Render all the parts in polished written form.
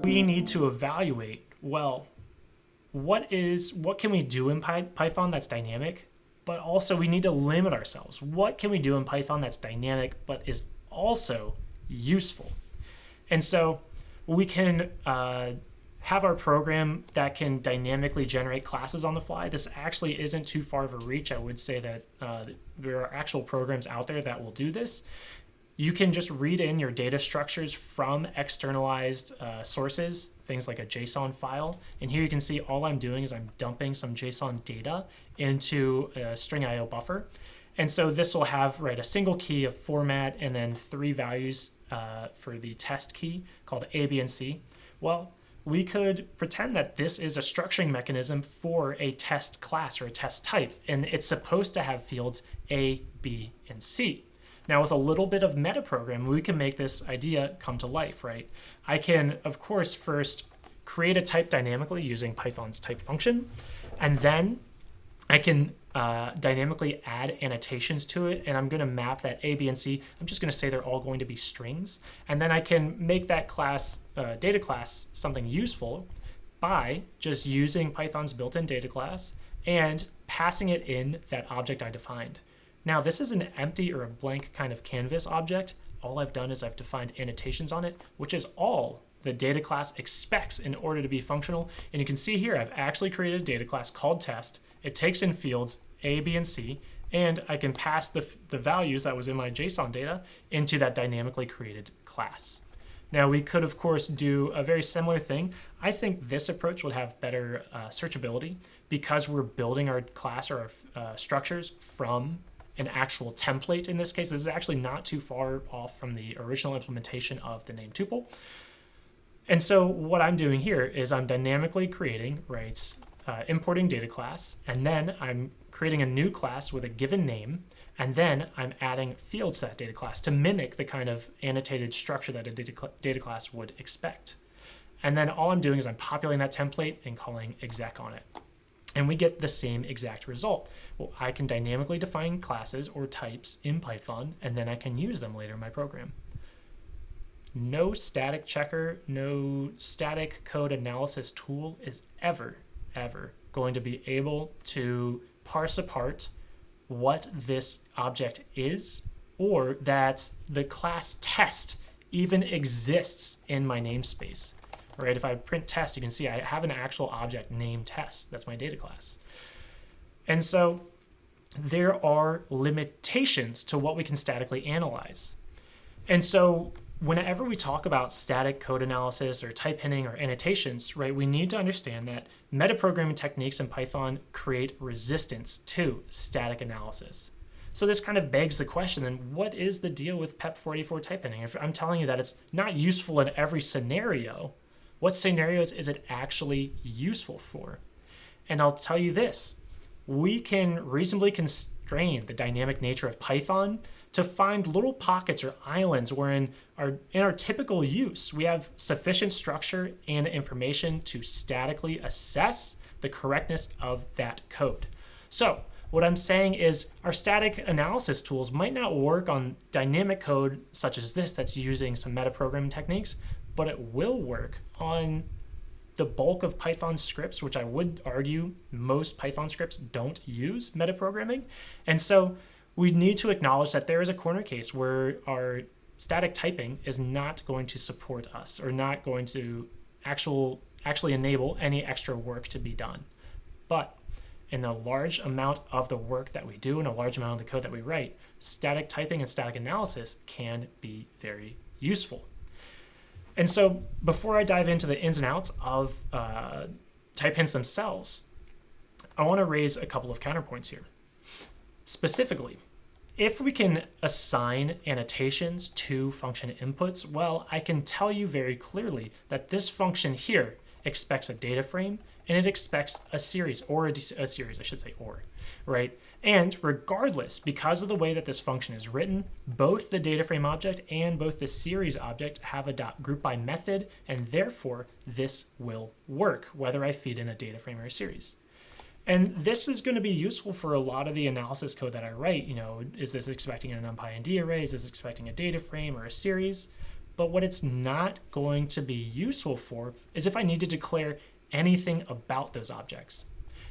We need to evaluate, well, what can we do in Python that's dynamic, but also we need to limit ourselves. What can we do in Python that's dynamic but is also useful? And so we can have our program that can dynamically generate classes on the fly. This actually isn't too far of a reach. I would say that there are actual programs out there that will do this. You can just read in your data structures from externalized sources, things like a JSON file. And here you can see all I'm doing is I'm dumping some JSON data into a string IO buffer. And so this will have a single key of format and then 3 values for the test key called A, B, and C. Well, we could pretend that this is a structuring mechanism for a test class or a test type, and it's supposed to have fields A, B, and C. Now, with a little bit of metaprogramming, we can make this idea come to life, right? I can, of course, first create a type dynamically using Python's type function, and then I can dynamically add annotations to it, and I'm going to map that A, B, and C. I'm just going to say they're all going to be strings, and then I can make that class, data class, something useful by just using Python's built-in data class and passing it in that object I defined. Now, this is an empty or a blank kind of canvas object. All I've done is I've defined annotations on it, which is all the data class expects in order to be functional. And you can see here, I've actually created a data class called test. It takes in fields A, B, and C, and I can pass the values that was in my JSON data into that dynamically created class. Now, we could, of course, do a very similar thing. I think this approach would have better searchability because we're building our class or our structures from an actual template in this case. This is actually not too far off from the original implementation of the name tuple. And so what I'm doing here is I'm dynamically creating, importing data class, and then I'm creating a new class with a given name, and then I'm adding fields to that data class to mimic the kind of annotated structure that a data class would expect. And then all I'm doing is I'm populating that template and calling exec on it. And we get the same exact result. Well, I can dynamically define classes or types in Python, and then I can use them later in my program. No static checker, no static code analysis tool is ever going to be able to parse apart what this object is, or that the class test even exists in my namespace. Right? If I print test, you can see I have an actual object named test. That's my data class. And so there are limitations to what we can statically analyze. And so whenever we talk about static code analysis or type hinting or annotations, right, we need to understand that metaprogramming techniques in Python create resistance to static analysis. So this kind of begs the question, then what is the deal with PEP44 type hinting? If I'm telling you that it's not useful in every scenario, what scenarios is it actually useful for? And I'll tell you this, we can reasonably constrain the dynamic nature of Python to find little pockets or islands where in our typical use, we have sufficient structure and information to statically assess the correctness of that code. So what I'm saying is our static analysis tools might not work on dynamic code such as this that's using some metaprogramming techniques, but it will work on the bulk of Python scripts, which I would argue most Python scripts don't use metaprogramming. And so we need to acknowledge that there is a corner case where our static typing is not going to support us or not going to actually enable any extra work to be done. But in a large amount of the work that we do and a large amount of the code that we write, static typing and static analysis can be very useful. And so before I dive into the ins and outs of type hints themselves, I want to raise a couple of counterpoints here. Specifically, if we can assign annotations to function inputs, well, I can tell you very clearly that this function here expects a data frame and it expects a series, or a series, I should say, or, right? And regardless, because of the way that this function is written, both the data frame object and both the series object have a .groupBy method, and therefore this will work, whether I feed in a data frame or a series. And this is going to be useful for a lot of the analysis code that I write. Is this expecting an numpy and d array? Is this expecting a data frame or a series? But what it's not going to be useful for is if I need to declare anything about those objects.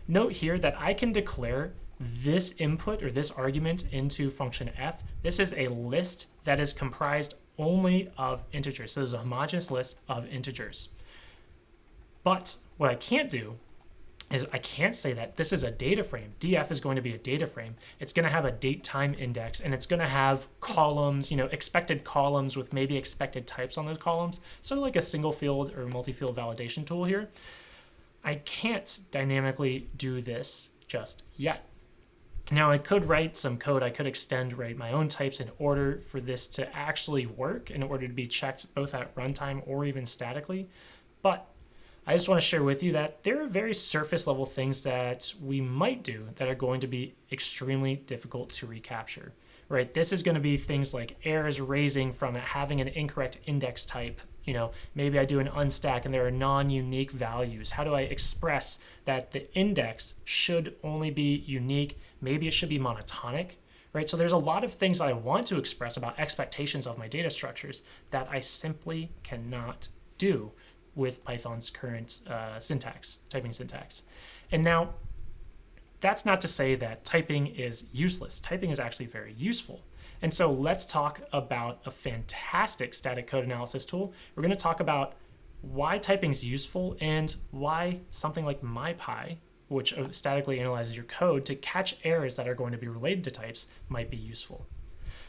Note here that I can declare this input or this argument into function f. This is a list that is comprised only of integers. So this is a homogeneous list of integers. But what I can't do is I can't say that this is a data frame. df is going to be a data frame. It's going to have a date time index, and it's going to have columns, expected columns with maybe expected types on those columns, sort of like a single field or multi-field validation tool here. I can't dynamically do this just yet. Now I could write some code. I could extend my own types in order for this to actually work, in order to be checked both at runtime or even statically. But I just want to share with you that there are very surface level things that we might do that are going to be extremely difficult to recapture, right? This is going to be things like errors raising from having an incorrect index type. Maybe I do an unstack and there are non-unique values. How do I express that the index should only be unique? Maybe it should be monotonic, right? So there's a lot of things that I want to express about expectations of my data structures that I simply cannot do with Python's current typing syntax. And now, that's not to say that typing is useless. Typing is actually very useful. And so let's talk about a fantastic static code analysis tool. We're going to talk about why typing is useful and why something like MyPy, which statically analyzes your code to catch errors that are going to be related to types, might be useful.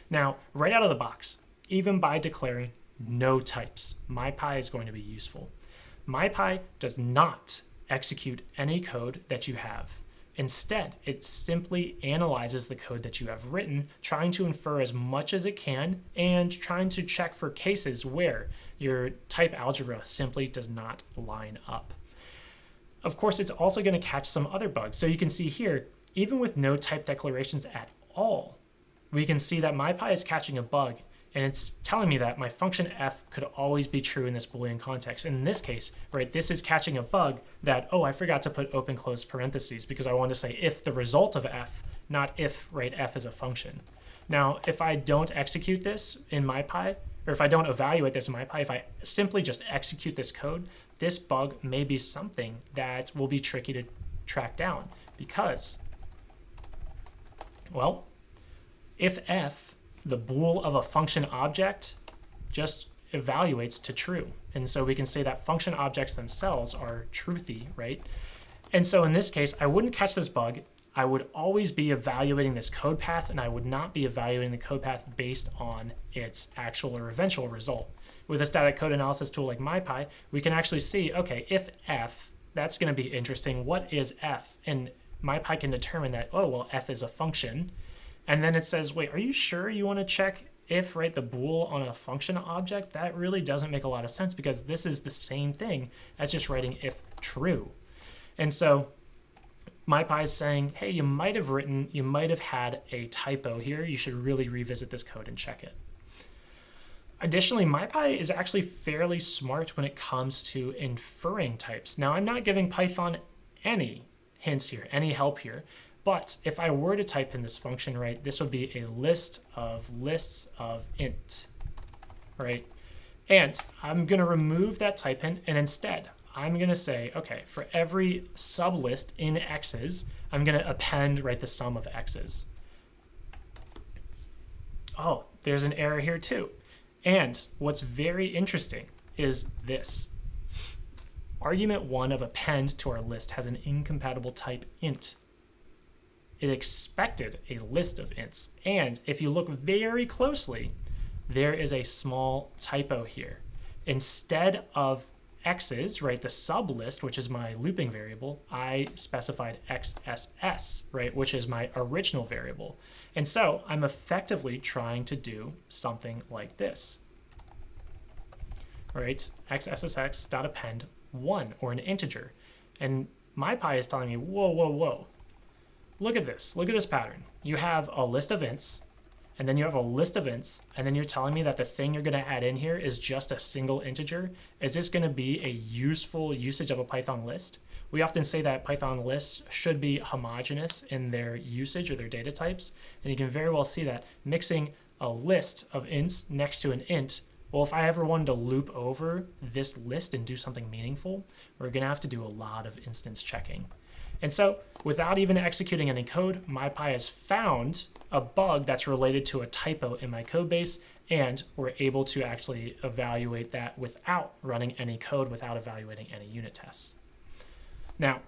Now, right out of the box, even by declaring no types, MyPy is going to be useful. MyPy does not execute any code that you have. Instead, it simply analyzes the code that you have written, trying to infer as much as it can and trying to check for cases where your type algebra simply does not line up. Of course, it's also going to catch some other bugs. So you can see here, even with no type declarations at all, we can see that MyPy is catching a bug. And it's telling me that my function f could always be true in this Boolean context. And in this case, right, this is catching a bug that, I forgot to put open close parentheses because I want to say if the result of f, not if, right, f is a function. Now, if I don't execute this in MyPy, or if I don't evaluate this in MyPy, if I simply just execute this code, this bug may be something that will be tricky to track down because, well, if f, the bool of a function object, just evaluates to true. And so we can say that function objects themselves are truthy, right? And so in this case, I wouldn't catch this bug. I would always be evaluating this code path, and I would not be evaluating the code path based on its actual or eventual result. With a static code analysis tool like MyPy, we can actually see, okay, if f, that's going to be interesting. What is f? And MyPy can determine that, f is a function. And then it says, wait, are you sure you want to check if, right, the bool on a function object? That really doesn't make a lot of sense because this is the same thing as just writing if true. And so MyPy is saying, hey, you might have had a typo here. You should really revisit this code and check it. Additionally, MyPy is actually fairly smart when it comes to inferring types. Now, I'm not giving Python any hints here, any help here. But if I were to type in this function, right, this would be a list of lists of int, right? And I'm going to remove that type hint, and instead, I'm going to say, okay, for every sublist in x's, I'm going to append, right, the sum of x's. Oh, there's an error here too. And what's very interesting is this. Argument 1 of append to our list has an incompatible type int. It expected a list of ints. And if you look very closely, there is a small typo here. Instead of x's, right, the sublist, which is my looping variable, I specified xss, right, which is my original variable. And so I'm effectively trying to do something like this. All right, xssx.append 1, or an integer. And MyPy is telling me, whoa. Look at this pattern. You have a list of ints, and then you have a list of ints, and then you're telling me that the thing you're gonna add in here is just a single integer. Is this gonna be a useful usage of a Python list? we often say that Python lists should be homogeneous in their usage or their data types. And you can very well see that mixing a list of ints next to an int, well, if I ever wanted to loop over this list and do something meaningful, we're going to have to do a lot of instance checking. And so without even executing any code, MyPy has found a bug that's related to a typo in my code base, and we're able to actually evaluate that without running any code, without evaluating any unit tests. Now,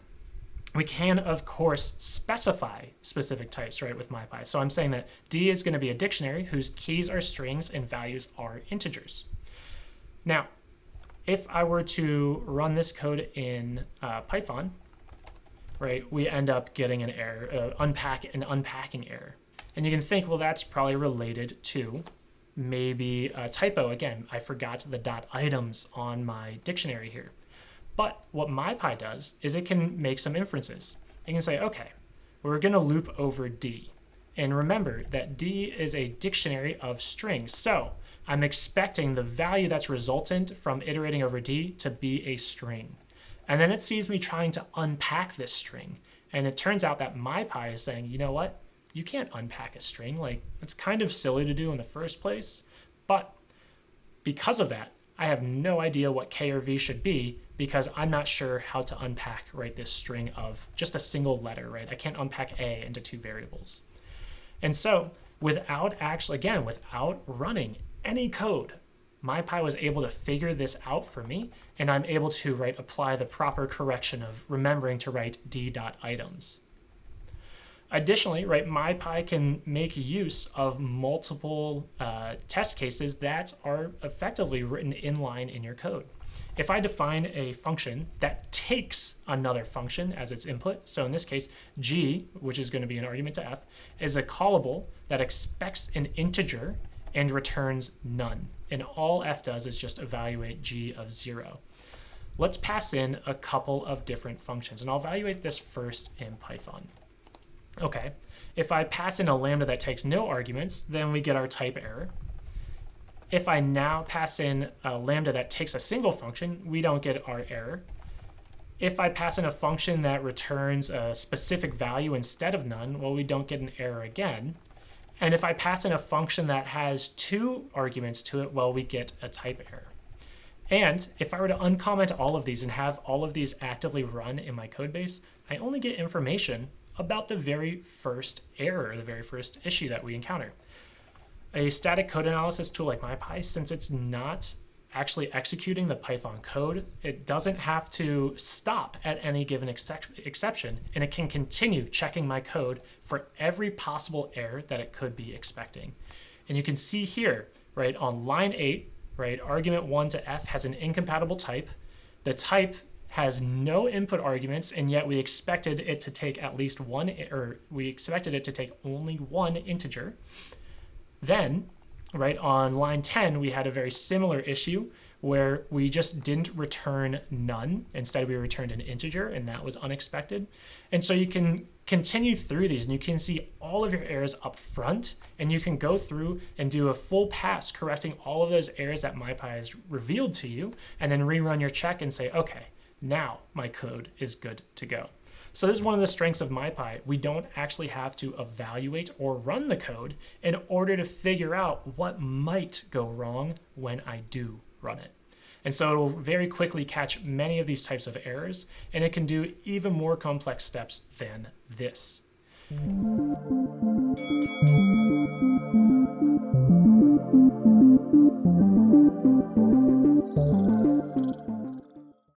we can, of course, specify specific types, right, with MyPy. So I'm saying that D is going to be a dictionary whose keys are strings and values are integers. Now, if I were to run this code in Python, right, we end up getting an error, unpacking error. And you can think, well, that's probably related to maybe a typo. Again, I forgot the dot items on my dictionary here. But what MyPy does is it can make some inferences. It can say, okay, we're going to loop over D. And remember that D is a dictionary of strings. So I'm expecting the value that's resultant from iterating over D to be a string. And then it sees me trying to unpack this string. And it turns out that MyPy is saying, you know what? You can't unpack a string. Like, it's kind of silly to do in the first place. But because of that, I have no idea what K or V should be because I'm not sure how to unpack, right, this string of just a single letter, right? I can't unpack A into two variables. And so without running any code, MyPy was able to figure this out for me, and I'm able to, right, apply the proper correction of remembering to write d.items. Additionally, right, MyPy can make use of multiple test cases that are effectively written inline in your code. If I define a function that takes another function as its input, so in this case, g, which is going to be an argument to f, is a callable that expects an integer and returns none. And all f does is just evaluate g of 0. Let's pass in a couple of different functions, and I'll evaluate this first in Python. Okay, if I pass in a lambda that takes no arguments, then we get our type error. If I now pass in a lambda that takes a single function, we don't get our error. If I pass in a function that returns a specific value instead of none, well, we don't get an error again. And if I pass in a function that has 2 arguments to it, well, we get a type error. And if I were to uncomment all of these and have all of these actively run in my code base, I only get information about the very first error, the very first issue that we encounter. A static code analysis tool like MyPy, since it's not actually executing the Python code, it doesn't have to stop at any given exception, and it can continue checking my code for every possible error that it could be expecting. And you can see here, right, on line 8, right, argument 1 to f has an incompatible type. The type has no input arguments, and yet we expected it to take at least one, or we expected it to take only one integer. Then, right, on line 10, we had a very similar issue where we just didn't return none. Instead, we returned an integer, and that was unexpected. And so you can continue through these, and you can see all of your errors up front, and you can go through and do a full pass correcting all of those errors that MyPy has revealed to you, and then rerun your check and say, okay, now my code is good to go. So this is one of the strengths of MyPy. We don't actually have to evaluate or run the code in order to figure out what might go wrong when I do run it. And so it will very quickly catch many of these types of errors, and it can do even more complex steps than this.